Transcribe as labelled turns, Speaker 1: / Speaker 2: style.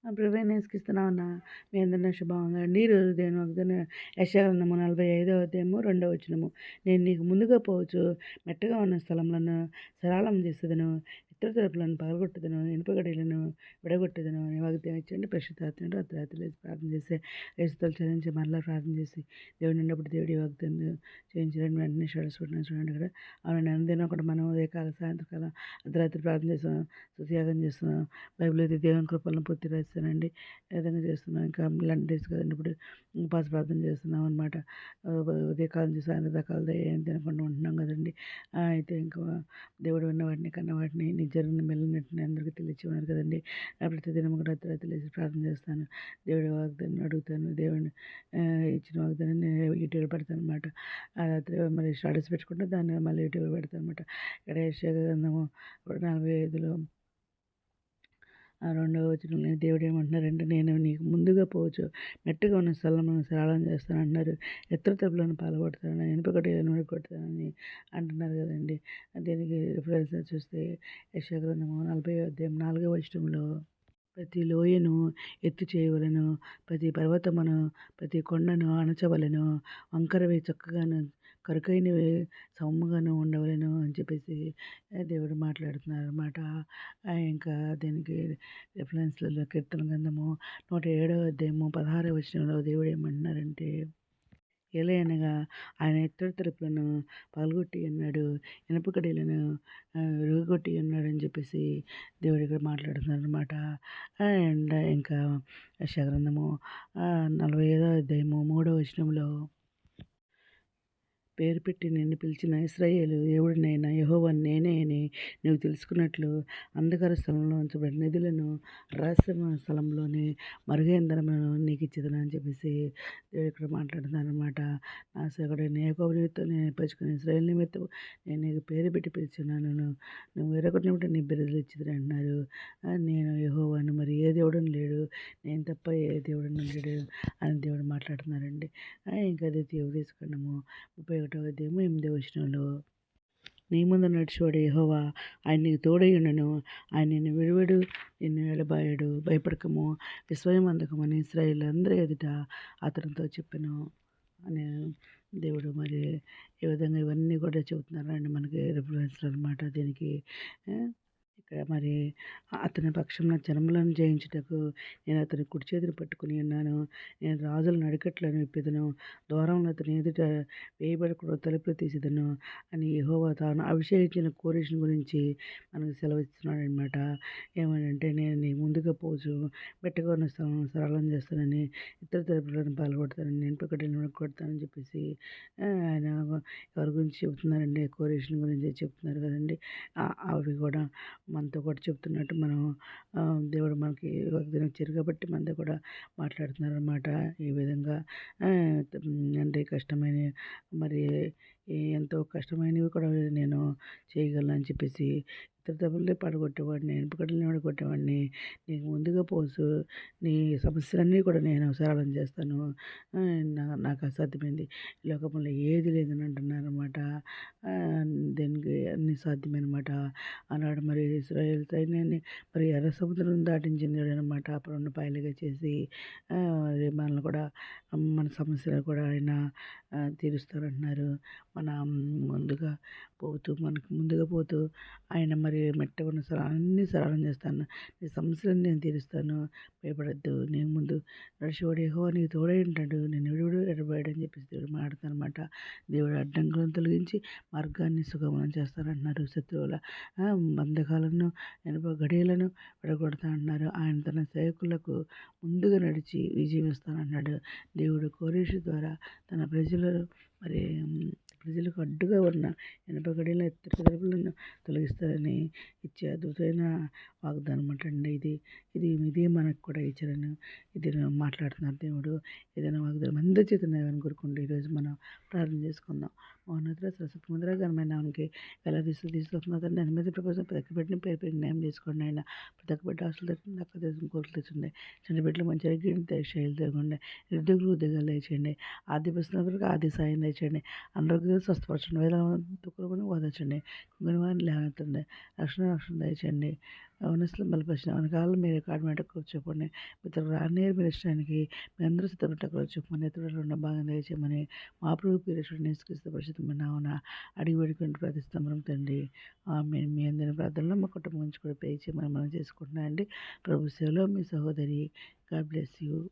Speaker 1: ప్రివెన్స్‌కి ఇస్తున్నామన్నా మీ అందరిని శుభంగా ఈరోజు దేవుని వాగ్దానం యెషయా గ్రంథము 45వ అధ్యాయము 2వ వచనము. నేను నీకు ముందుగా పోవచ్చు మెట్టగా ఉన్న స్థలములను సరళం చేసేదను, ఇతర తలుపులను పగలగొట్టెదను, ఇనుప గడియలను విడగొట్టెదను అని వాగ్దానం ఇచ్చండి. పరిశుద్ధాత్మ రాత్రి లేచి ప్రార్థన చేసి యేసుతో చెల్లించి మరలా ప్రార్థన చేసి దేవుడు ఉన్నప్పుడు దేవుడి వాగ్దానం చేయించడానికి వెంటనే చూడండి ఇక్కడ. అవునండి, అనుదినం కూడా మనం ఉదయకాలం సాయంత్రకాలం అర్ధరాత్రి ప్రార్థన చేస్తున్నాం, స్తుతియాగం చేస్తున్నాం. బైబిల్ అయితే దేవుని కృపలను పూర్తి రాస్తానండి. ఏ విధంగా చేస్తున్నాం, ఇంకా ఇలాంటి డేస్ కదండి ఇప్పుడు ఉపవాస ప్రార్థన చేస్తున్నాం అనమాట. ఉదయకాలం నుంచి సాయంత్రం దాకా ఏం తినకుండా ఉంటున్నాం కదండి. అయితే ఇంకా దేవుడు ఉన్న వాటిని కన్న వాటిని నీ జరిగిన మెల్లనటిని అందరికీ తెలియచేవారు కదండి. ప్రతిదినం కూడా రాత్రి లేచి ప్రార్థన చేస్తాను, దేవుడి వాగ్దానం అడుగుతాను, దేవుడిని ఇచ్చిన వాగ్దానం నేను యూట్యూబ్లో పెడతాను అనమాట. ఆ రాత్రి మళ్ళీ స్టాటస్ పెట్టుకుంటే దాన్ని మళ్ళీ యూట్యూబ్లో పెడతాను అనమాట. ఇక్కడ యెషయా గ్రంథము 45లో 2వ వచనంలో దేవుడు ఏమంటున్నారంటే, నేను నీకు ముందుగా పోవచ్చు మెట్టుగా ఉన్న స్థలములను సరళం చేస్తాను అంటున్నారు. ఎత్తు తలుపులను పగలగొడతాను, ఇనుప కడ్డీలను విడగొడతానని అంటున్నారు కదండి. దీనికి రిఫరెన్స్ చూస్తే యెషయా గ్రంథము 40వ అధ్యాయం 4వ వచనంలో ప్రతి లోయను ఎత్తు చేయవలెను, ప్రతి పర్వతమును ప్రతి కొండను అణచవలెను, వంకరవి చక్కగాను కరుకైనవి సౌమ్యంగాను ఉండవలెను అని చెప్పేసి దేవుడు మాట్లాడుతున్నారు అనమాట. ఇంకా దీనికి రిఫరెన్స్లలో కీర్తన గ్రంథము 107వ అధ్యాయము 16వ వచనంలో దేవుడు ఏమంటున్నారంటే, ఏలయనగా ఆయన ఇత్తడి తలుపులను పగలగొట్టి ఉన్నాడు, ఇనుప కడ్డీలను విరగొట్టి ఉన్నాడు అని చెప్పేసి దేవుడు ఇక్కడ మాట్లాడుతున్నారు అనమాట. అండ్ ఇంకా యెషయా గ్రంథము 45వ అధ్యాయము 3వ వచనంలో పేరు పెట్టి నిన్ను పిలిచిన ఇశ్రాయేలు దేవుడినైన యెహోవాను నేనే అని నువ్వు తెలుసుకున్నట్లు అంధకార స్థలంలో ఉంచబడిన నిధులను రహస్యమైన స్థలంలోని మరుగైన ధనమును నీకు ఇచ్చేదను అని చెప్పేసి దేవుడు ఇక్కడ మాట్లాడుతున్నాను అనమాట. నా సేవకుడైన యాకోబు నిమిత్తం నేను ఏర్పరచుకుని ఇశ్రాయేలు నిమిత్తం నేను నీకు పేరు పెట్టి పిలిచున్నాను, నువ్వు ఎరగొట్టినప్పుడు నీ బిరుదులు ఇచ్చేదని అంటున్నారు. నేను యెహోవాను, మరి ఏ దేవుడని లేడు, నేను తప్ప ఏ దేవుడని లేడు అని దేవుడు మాట్లాడుతున్నారండి. ఇంకా ద్వితీయ ఉపదేశకాండము 31వ అధ్యాయము 8వ వచనంలో నీ ముందు నడిచేవాడు యెహోవా, ఆయన నీకు తోడై ఉండెను, ఆయన నిన్ను విడువడు, నిన్ను ఎడబాయడు, భయపడకము, విస్మయమందకమని ఇశ్రాయేలు అందరి ఎదుట అతనితో చెప్పెను అని దేవుడు మరి ఈ విధంగా ఇవన్నీ కూడా చెబుతున్నారండి మనకి రిఫరెన్స్లు అనమాట. దీనికి ఇక్కడ మరి అతని పక్షంన జనములను జయించుటకు నేను అతని కుడి చేతిని పట్టుకుని ఉన్నాను, నేను రాజుల నడికట్లను విప్పెదను, ద్వారములు అతని ఎదుట వేయబడకుండా తలుపులు తీసేదను అని యెహోవా తాను అభిషేకించిన కోరేషుని గురించి మనకు సెలవిస్తున్నాడు అనమాట. ఏమనంటే, నేను నీ ముందుగా పోచు బెట్టగా ఉన్న స్థలం సరళం చేస్తానని, ఇతర తలుపులను పాల్గొడతానని, ఇనుప కడ్డీలను కొడతానని చెప్పేసి ఆయన ఎవరి గురించి చెబుతున్నారండి, కోరేషుని గురించి చెప్తున్నారు కదండి. అవి కూడా మనతో కూడా చెప్తున్నట్టు మనం దేవుడు మనకి వాగ్దానం ఇచ్చారు కాబట్టి మనతో కూడా మాట్లాడుతున్నారు అనమాట. ఈ విధంగా అంటే కష్టమైన మరి ఎంతో కష్టమైనవి కూడా నేను చేయగలను అని చెప్పేసి ఇతర తప్పులే పడగొట్టేవాడిని, ఇనుపకడ్డీలను పడగొట్టేవాడిని, నీకు ముందుగా పోసు నీ సమస్యలన్నీ కూడా నేను సరళం చేస్తాను, నాకు అసాధ్యమైంది ఈ లోకంలో ఏది లేదని అంటున్నారు అనమాట. దీనికి అన్ని సాధ్యమనమాట. ఆనాడు మరి ఇశ్రాయేల్ సైన్యాన్ని మరి ఎర్ర సముద్రం దాటించింది అనమాట. అప్పుడు పాయలుగా చేసి మరి మనల్ని కూడా మన సమస్యలు కూడా ఆయన తీరుస్తారంటున్నారు. మన ముందుగా మనకు ముందుగా పోతూ ఆయన మరి మెట్టగా ఉన్న అన్నీ సరళం చేస్తాను, నీ సమస్యలను నేను తీరుస్తాను, భయపడద్దు, నీ ముందు నడిచేవాడు యెహోవా నీకు తోడై ఉంటాడు, నేను విడువడు ఎడబాయడు అని చెప్పేసి దేవుడు మాట్లాడతానమాట. దేవుడు అడ్డంకులను తొలగించి మార్గాన్ని సుగమనం చేస్తానంటున్నారు. శత్రువుల బంధకాలను ఇనుప గడియలను విడగొడతా అంటున్నారు. ఆయన తన సేవకులకు ముందుగా నడిచి విజయం ఇస్తానన్నాడు. దేవుడు కోరేషు ద్వారా తన మరి ప్రజలకు అడ్డుగా ఉన్న ఇనుప గడియల ఎత్తటి తలుపులను తొలగిస్తారని ఇచ్చే అద్భుతమైన వాగ్దానం అండి. ఇది మనకు కూడా ఇచ్చారని ఇది మాట్లాడుతున్నారు దేవుడు. ఏదైనా వాగ్దానం అందరి చేత కోరుకుంటూ ఈరోజు మనం ప్రార్థన చేసుకుందాం. మౌనత సరస్వతి ముందర ఘనమైన నామకి ఎలా తీసుకొస్తున్నా తండ్రి, దాని మీద ప్రపంచం ప్రతి బిడ్డని పేరు పేరు న్యాయం చేసుకోండి. ఆయన ప్రతి బిడ్డ హాస్టల్ తెచ్చండి, అక్క దేశం కోరికలు తెచ్చండి, చిన్న బిడ్డలు మంచి ఆరోగ్యం శైలి తెగండి, నిరుద్యోగులు ఉద్యోగాలు తెచ్చండి, ఆర్థిక పరిస్థితులకు ఆర్థిక సాయం తెచ్చండి, అనారోగ్యాలు స్వస్థపరచండి, వేదన దుఃఖమును ఓదార్చండి, కుంగిన వారిని లేవనెత్తండి, రక్షణ దయచండి. యవనస్తులను బలపరిచిన వెనకాల మీరు కాడి మీద కూర్చోపండి. మీతో రానేరు పిలిచడానికి మీ అందరూ సిద్ధపడ్డ కూర్చోమని ఎత్తుడలో ఉన్న భాగం దయచేయమని మా ప్రభు పీరేశ్వరుని యేసుక్రీస్తు పరిశుద్ధమైన నామమున అడిగి వేడుకొని ప్రార్థిస్తున్నాం తండ్రి. ఆమేన్. మీ అందరి ప్రార్థనలో మా కుటుంబం గురించి కూడా ప్రే చేయమని మనం చేసుకుంటున్నాం అండి. ప్రభు సేవలో మీ సహోదరి. God bless you.